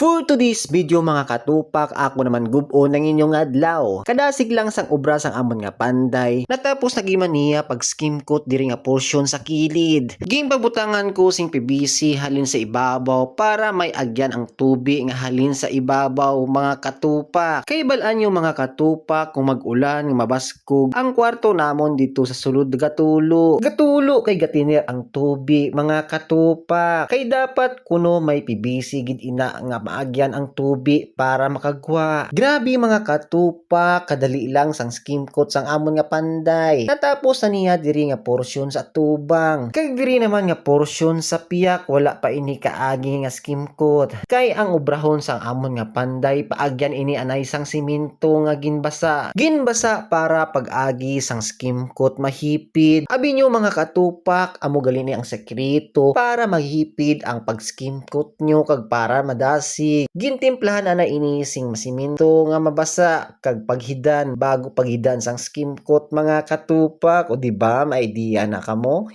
For today's video mga katupak, ako naman gubo ng inyong adlaw. Kadasig lang sang obra sang amon nga panday, natapos nagiman niya pag skim coat diri nga portion sa kilid. Ging pabutangan ko sing PVC halin sa ibabaw para may agyan ang tubi nga halin sa ibabaw mga katupak. Kay balaan yung mga katupak kung mag-ulan nga mabaskog ang kwarto namon dito sa sulod gatulo. Gatulo kay gatinir ang tubi mga katupak. Kay dapat kuno may PVC gid ina nga maagyan ang tubi para makagwa. Grabe mga katupak, kadali lang sang skim coat sang amon nga panday. Natapos na niya diri nga portion sa tubang. Kay diri naman nga portion sa piyak wala pa ini kaagi nga skim coat. Kay ang obrahon sang amon nga panday paagyan ini anay sang simento nga ginbasa. Ginbasa para pag-agi sang skim coat mahipid. Abi nyo mga katupak, amo gali ni ang sekreto para mahipid ang pag-skim coat nyo kag para madasig. Gintimplahan na ini sing masiminto nga mabasa kag paghidan bago paghidan sang skim coat mga katupak. O diba may idea na kamo?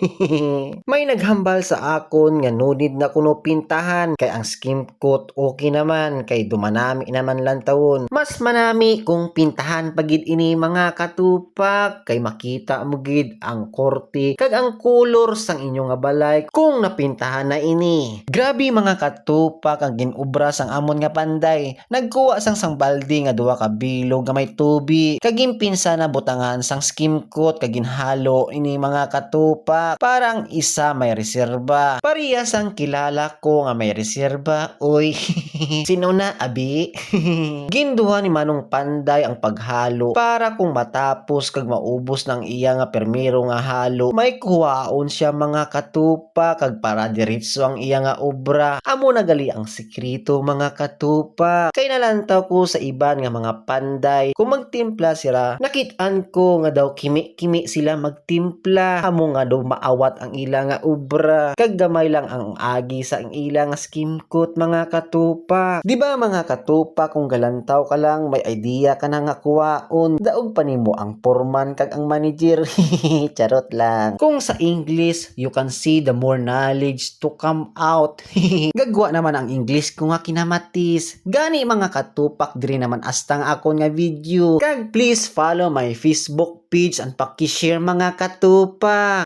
May naghambal sa akon nga no need na kuno pintahan kay ang skim coat okay naman kay dumanami naman lang taon. Mas manami kung pintahan pagid ini mga katupak kay makita mo gid ang korte kag ang color sang inyo nga balay kung napintahan na ini. Grabe mga katupak ang ginobra sang amon nga panday. Nagkuha sang balde nga duha ka bilog nga may tubi kag ginpinsa na butangan sang skim coat kag ginhalo ini mga katupak para ang isa may reserba. Parehas ang kilala ko nga may reserba. Oy, sino na abi? Ginduha ni Manong Panday ang paghalo para kung matapos kag maubos ng iya nga permiro nga halo may kuhaon siya mga katupak kag para diretso ang iya nga obra. Amo na gali ang sekreto mga katupak. Kay nalantaw ko sa iban nga mga panday kung magtimpla sila, nakit-an ko nga daw kimi-kimi sila magtimpla. Amo nga daw maawat ang ila nga obra kag gamay lang ang agi sa ang ila nga skim coat mga katupak. Di ba mga katupak, kung galantaw ka lang may idea ka na nga kuwaon, daog pa nimo ang foreman kag ang manager. Charot lang. Kung sa English, you can see the more knowledge to come out. Gagwa naman ang English ko nga kinamatis. Gani mga katupak, diri naman astang akon nga video. Kag please follow my Facebook page and paki-share mga katupak.